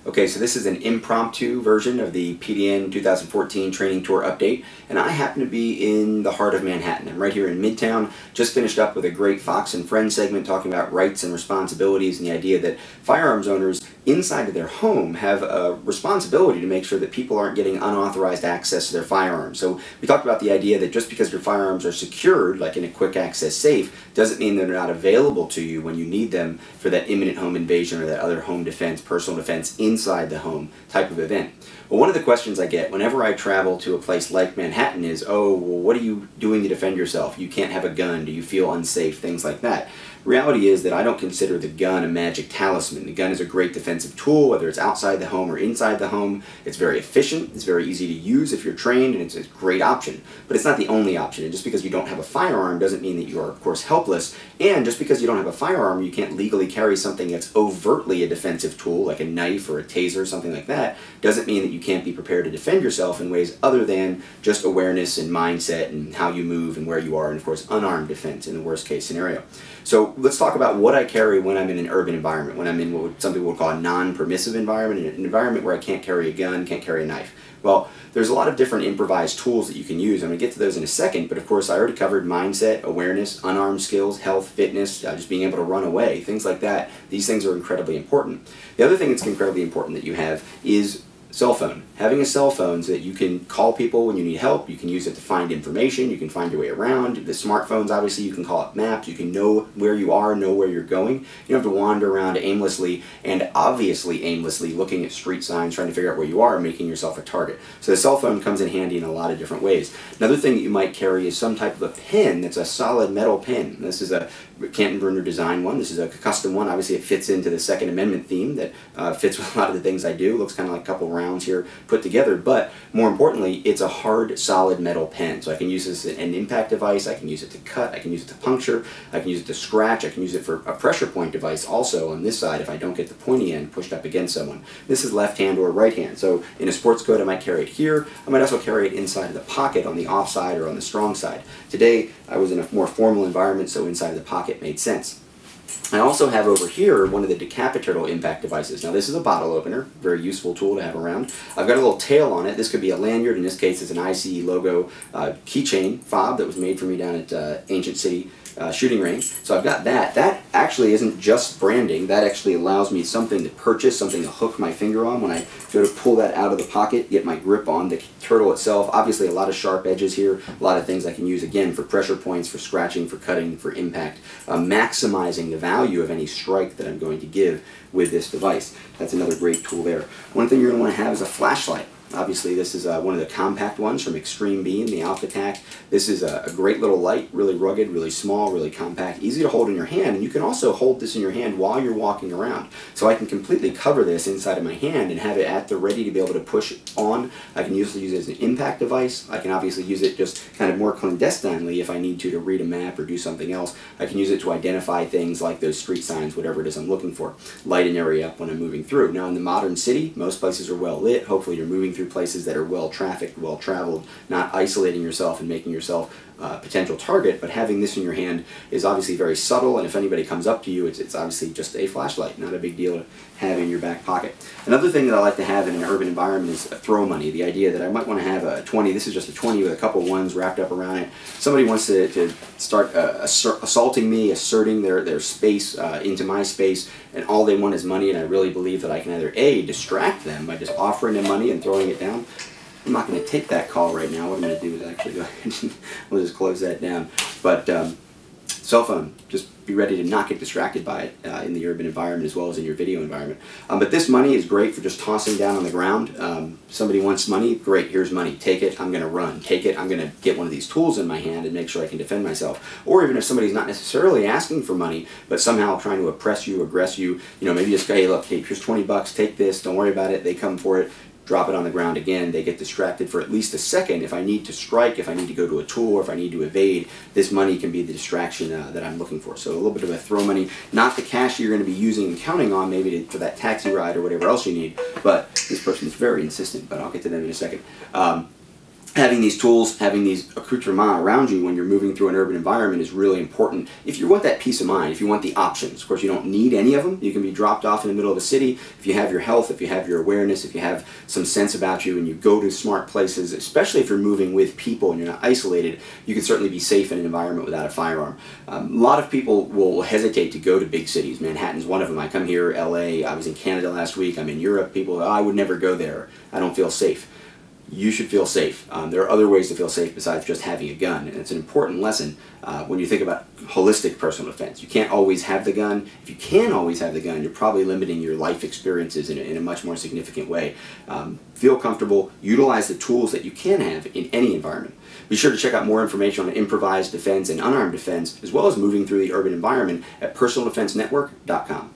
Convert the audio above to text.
Okay, so this is an impromptu version of the PDN 2014 Training Tour update, and I happen to be in the heart of Manhattan. I'm right here in Midtown, just finished up with a great Fox and Friends segment talking about rights and responsibilities and the idea that firearms owners inside of their home have a responsibility to make sure that people aren't getting unauthorized access to their firearms. So we talked about the idea that just because your firearms are secured, like in a quick access safe, doesn't mean they're not available to you when you need them for that imminent home invasion or that other home defense, personal defense inside the home type of event. Well, one of the questions I get whenever I travel to a place like Manhattan is, oh, well, what are you doing to defend yourself? You can't have a gun. Do you feel unsafe? Things like that. Reality is that I don't consider the gun a magic talisman. The gun is a great defensive tool, whether it's outside the home or inside the home. It's very efficient, it's very easy to use if you're trained, and it's a great option. But it's not the only option, and just because you don't have a firearm doesn't mean that you are, of course, helpless. And just because you don't have a firearm, you can't legally carry something that's overtly a defensive tool, like a knife or a taser, something like that, doesn't mean that you can't be prepared to defend yourself in ways other than just awareness and mindset and how you move and where you are, and of course, unarmed defense in the worst case scenario. So let's talk about what I carry when I'm in an urban environment, when I'm in what some people would call a non-permissive environment, an environment where I can't carry a gun, can't carry a knife. Well, there's a lot of different improvised tools that you can use. I'm going to get to those in a second, but of course I already covered mindset, awareness, unarmed skills, health, fitness, just being able to run away, things like that. These things are incredibly important. The other thing that's incredibly important that you have is cell phone. Having a cell phone so that you can call people when you need help, you can use it to find information, you can find your way around. The smartphones, obviously, you can call up maps, you can know where you are, know where you're going. You don't have to wander around aimlessly and obviously aimlessly looking at street signs, trying to figure out where you are and making yourself a target. So the cell phone comes in handy in a lot of different ways. Another thing that you might carry is some type of a pen that's a solid metal pen. This is a Canton design one. This is a custom one. Obviously it fits into the Second Amendment theme that fits with a lot of the things I do. Looks kind of like a couple rounds here put together, but more importantly, it's a hard, solid metal pen. So I can use this as an impact device, I can use it to cut, I can use it to puncture, I can use it to scratch, I can use it for a pressure point device also on this side if I don't get the pointy end pushed up against someone. This is left hand or right hand. So in a sports coat I might carry it here. I might also carry it inside of the pocket on the off side or on the strong side. Today I was in a more formal environment, so inside of the pocket made sense. I also have over here one of the decapitator impact devices. Now this is a bottle opener, very useful tool to have around. I've got a little tail on it. This could be a lanyard. In this case it's an ICE logo keychain fob that was made for me down at Ancient City shooting range. So I've got that. That actually isn't just branding. That actually allows me something to purchase, something to hook my finger on when I go to pull that out of the pocket, get my grip on the turtle itself. Obviously a lot of sharp edges here, a lot of things I can use again for pressure points, for scratching, for cutting, for impact, maximizing the value of any strike that I'm going to give with this device. That's another great tool there. One thing you're going to want to have is a flashlight. Obviously this is one of the compact ones from Extreme Beam, the AlphaTac. This is a great little light, really rugged, really small, really compact, easy to hold in your hand, and you can also hold this in your hand while you're walking around. So I can completely cover this inside of my hand and have it at the ready to be able to push on. I can usually use it as an impact device. I can obviously use it just kind of more clandestinely if I need to read a map or do something else. I can use it to identify things like those street signs, whatever it is I'm looking for. Light an area up when I'm moving through. Now in the modern city, most places are well lit. Hopefully you're moving through places that are well trafficked, well traveled, not isolating yourself and making yourself a potential target, but having this in your hand is obviously very subtle, and if anybody comes up to you, it's obviously just a flashlight, not a big deal to have in your back pocket. Another thing that I like to have in an urban environment is a throw money, the idea that I might want to have a 20, this is just a 20 with a couple ones wrapped up around it. Somebody wants to start assaulting me, asserting their space into my space, and all they want is money, and I really believe that I can either A, distract them by just offering them money and throwing it down. I'm not going to take that call right now. What I'm going to do is actually go ahead and we'll just close that down. But cell phone, just be ready to not get distracted by it in the urban environment as well as in your video environment. But this money is great for just tossing down on the ground. Somebody wants money, great, here's money. Take it, I'm going to run. Take it, I'm going to get one of these tools in my hand and make sure I can defend myself. Or even if somebody's not necessarily asking for money, but somehow trying to oppress you, aggress you, maybe just go, hey, look, hey, here's 20 bucks, take this, don't worry about it. They come for it. Drop it on the ground again, they get distracted for at least a second. If I need to strike, if I need to go to a tool, or if I need to evade, this money can be the distraction that I'm looking for. So a little bit of a throw money, not the cash you're going to be using and counting on maybe for that taxi ride or whatever else you need, but this person's very insistent, but I'll get to them in a second. having these tools, having these accoutrements around you when you're moving through an urban environment is really important. If you want that peace of mind, if you want the options, of course you don't need any of them. You can be dropped off in the middle of a city. If you have your health, if you have your awareness, if you have some sense about you and you go to smart places, especially if you're moving with people and you're not isolated, you can certainly be safe in an environment without a firearm. A lot of people will hesitate to go to big cities. Manhattan's one of them. I come here, LA, I was in Canada last week, I'm in Europe. People, I would never go there. I don't feel safe. You should feel safe. There are other ways to feel safe besides just having a gun, and it's an important lesson when you think about holistic personal defense. You can't always have the gun. If you can always have the gun, you're probably limiting your life experiences in a much more significant way. Feel comfortable. Utilize the tools that you can have in any environment. Be sure to check out more information on improvised defense and unarmed defense, as well as moving through the urban environment at personaldefensenetwork.com.